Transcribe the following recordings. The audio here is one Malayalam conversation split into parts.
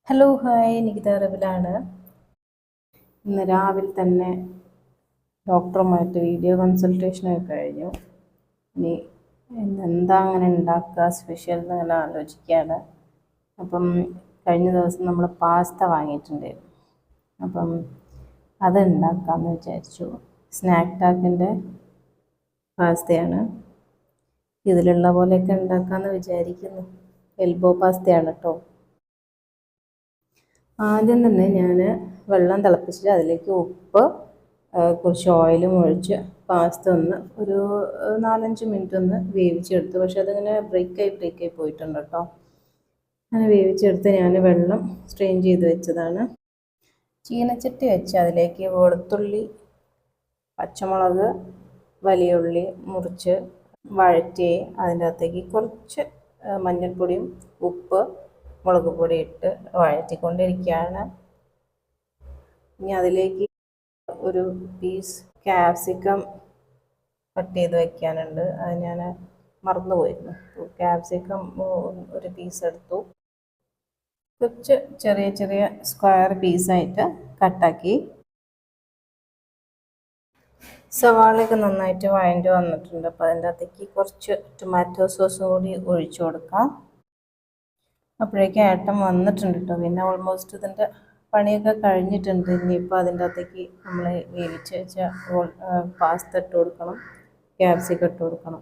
Hello hi Nikita റബിലാണ്. ഇന്ന് രാവിലെ തന്നെ ഡോക്ടറുമായിട്ട് വീഡിയോ കൺസൾട്ടേഷനൊക്കെ കഴിഞ്ഞു. ഇനി എന്താ അങ്ങനെ ഉണ്ടാക്കുക സ്പെഷ്യൽ എന്ന് അങ്ങനെ ആലോചിക്കുകയാണ്. അപ്പം കഴിഞ്ഞ ദിവസം നമ്മൾ പാസ്ത വാങ്ങിയിട്ടുണ്ടായിരുന്നു. അപ്പം അത് ഉണ്ടാക്കാമെന്ന് വിചാരിച്ചു. സ്നാക്ക് ടാക്കിൻ്റെ പാസ്തയാണ്. ഇതിലുള്ള പോലെയൊക്കെ ഉണ്ടാക്കാമെന്ന് വിചാരിക്കുന്നു. എൽബോ പാസ്തയാണ് കേട്ടോ. ആദ്യം തന്നെ ഞാൻ വെള്ളം തിളപ്പിച്ചിട്ട് അതിലേക്ക് ഉപ്പ് കുറച്ച് ഓയിലും ഒഴിച്ച് പാസ്ത ഒന്ന് ഒരു 4-5 മിനിറ്റ് ഒന്ന് വേവിച്ചെടുത്തു. പക്ഷെ അതിങ്ങനെ ബ്രേക്കായി പോയിട്ടുണ്ട് കേട്ടോ. അങ്ങനെ വേവിച്ചെടുത്ത് ഞാൻ വെള്ളം സ്ട്രെയിൻ ചെയ്ത് വെച്ചതാണ്. ചീനച്ചട്ടി വെച്ച് അതിലേക്ക് വെളുത്തുള്ളി, പച്ചമുളക്, വലിയ ഉള്ളി മുറിച്ച് വഴറ്റി അതിൻ്റെ അകത്തേക്ക് കുറച്ച് മഞ്ഞൾപ്പൊടിയും ഉപ്പ് മുളക് പൊടി ഇട്ട് വഴറ്റിക്കൊണ്ടിരിക്കുകയാണ്. ഇനി അതിലേക്ക് ഒരു പീസ് ക്യാപ്സിക്കം കട്ട് ചെയ്ത് വയ്ക്കാനുണ്ട്. അത് ഞാൻ മറന്നുപോയിരുന്നു. ക്യാപ്സിക്കം ഒരു പീസ് എടുത്തു. കുറച്ച് ചെറിയ ചെറിയ സ്ക്വയർ പീസായിട്ട് കട്ടാക്കി. സവാളയൊക്കെ നന്നായിട്ട് വഴണ്ടി വന്നിട്ടുണ്ട്. അപ്പോൾ അതിൻ്റെ അകത്തേക്ക് കുറച്ച് ടൊമാറ്റോ സോസും കൂടി ഒഴിച്ചു കൊടുക്കാം. അപ്പോഴേക്കും ഏട്ടൻ വന്നിട്ടുണ്ട് കേട്ടോ. പിന്നെ ഓൾമോസ്റ്റ് ഇതിൻ്റെ പണിയൊക്കെ കഴിഞ്ഞിട്ടുണ്ട്. ഇനിയിപ്പോൾ അതിൻ്റെ അകത്തേക്ക് നമ്മൾ വേവിച്ച് വെച്ച പാസ്ത ഇട്ട് കൊടുക്കണം, ക്യാപ്സിക്കം ഇട്ട് കൊടുക്കണം.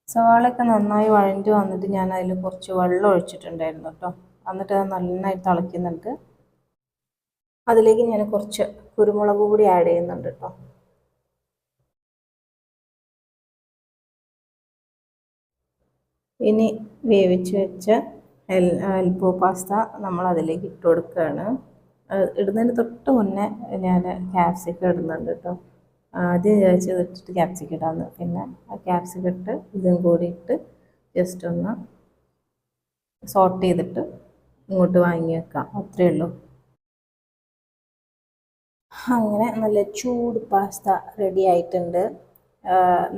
സവാളയൊക്കെ നന്നായി വഴണ്ടി വന്നിട്ട് ഞാൻ അതിൽ കുറച്ച് വെള്ളം ഒഴിച്ചിട്ടുണ്ടായിരുന്നു കേട്ടോ. എന്നിട്ട് അത് നന്നായി തിളയ്ക്കുന്നുണ്ട്. അതിലേക്ക് ഞാൻ കുറച്ച് കുരുമുളക് പൊടി ആഡ് ചെയ്യുന്നുണ്ട് കേട്ടോ. ഇനി വേവിച്ച് വെച്ച എൽബോ പാസ്ത നമ്മൾ അതിലേക്ക് ഇട്ട് കൊടുക്കുകയാണ്. ഇടുന്നതിന് തൊട്ട് മുന്നേ ഞാൻ ക്യാപ്സിക്കം ഇടുന്നുണ്ട് കേട്ടോ. ആദ്യം വിചാരിച്ചത് ഇട്ടിട്ട് ക്യാപ്സിക്കം ഇടാമെന്ന്. പിന്നെ ആ ക്യാപ്സിക്കം ഇട്ട് ഇതും കൂടി ഇട്ട് ജസ്റ്റ് ഒന്ന് സോട്ട് ചെയ്തിട്ട് ഇങ്ങോട്ട് വാങ്ങി വെക്കാം. അത്രയേ ഉള്ളൂ. അങ്ങനെ നല്ല ചൂട് പാസ്ത റെഡി ആയിട്ടുണ്ട്.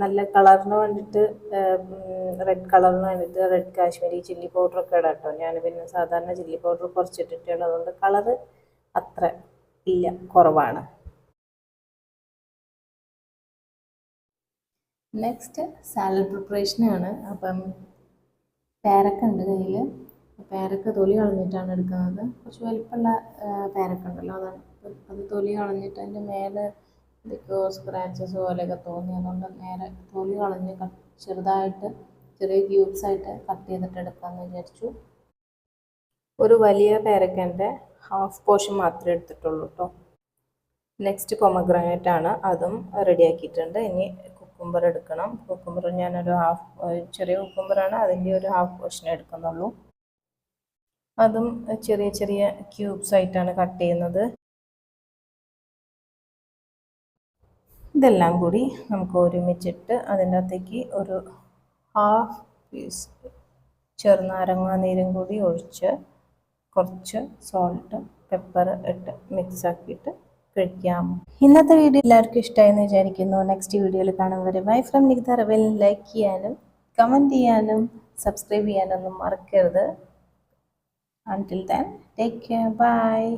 നല്ല കളറിന് വേണ്ടിയിട്ട് റെഡ് കളറിന് വേണ്ടിയിട്ട് റെഡ് കാശ്മീരി ചില്ലി പൗഡറൊക്കെ ഇടാം കേട്ടോ. ഞാൻ പിന്നെ സാധാരണ ചില്ലി പൗഡർ കുറച്ചിട്ടിട്ടുള്ളത് അതുകൊണ്ട് കളറ് അത്ര ഇല്ല, കുറവാണ്. നെക്സ്റ്റ് സാലഡ് പ്രിപ്പറേഷനാണ്. അപ്പം പേരക്ക ഉണ്ട് കയ്യിൽ. പേരക്ക തൊലി കളഞ്ഞിട്ടാണ് എടുക്കുന്നത്. കുറച്ച് വലിപ്പമുള്ള പേരക്ക ഉണ്ടല്ലോ, അതാണ്. അത് തൊലി കളഞ്ഞിട്ട് അതിൻ്റെ മേലെ ഇതൊക്കെ സ്ക്രാച്ചസ് പോലെയൊക്കെ തോന്നി. അതുകൊണ്ട് നേരെ തൊലി കളഞ്ഞ് ചെറുതായിട്ട് ചെറിയ ക്യൂബ്സ് ആയിട്ട് കട്ട് ചെയ്തിട്ട് എടുക്കാമെന്ന് വിചാരിച്ചു. ഒരു വലിയ പേരക്കൻ്റെ ഹാഫ് പോർഷൻ മാത്രമേ എടുത്തിട്ടുള്ളൂ കേട്ടോ. നെക്സ്റ്റ് പൊമഗ്രാനൈറ്റ് ആണ്, അതും റെഡിയാക്കിയിട്ടുണ്ട്. ഇനി കുക്കുംബർ എടുക്കണം. കുക്കുംബർ ഞാനൊരു ചെറിയ കുക്കുംബറാണ്, അതിൻ്റെ ഒരു ഹാഫ് പോർഷൻ എടുക്കുന്നുള്ളൂ. അതും ചെറിയ ചെറിയ ക്യൂബ്സ് ആയിട്ടാണ് കട്ട് ചെയ്യുന്നത്. ഇതെല്ലാം കൂടി നമുക്ക് ഒരുമിച്ചിട്ട് അതിൻ്റെ അകത്തേക്ക് ഒരു ഹാഫ് പീസ് ചെറുനാരങ്ങ നീരും കൂടി ഒഴിച്ച് കുറച്ച് സോൾട്ട് പെപ്പർ ഇട്ട് മിക്സ് ആക്കിയിട്ട് കഴിക്കാം. ഇന്നത്തെ വീഡിയോ എല്ലാവർക്കും ഇഷ്ടമായെന്ന് വിചാരിക്കുന്നു. നെക്സ്റ്റ് വീഡിയോയിൽ കാണും വരെ ബൈ ഫ്രം നികിത റബൽ. ലൈക്ക് ചെയ്യാനും കമൻറ്റ് ചെയ്യാനും സബ്സ്ക്രൈബ് ചെയ്യാനൊന്നും മറക്കരുത്. Until then, take care. Bye.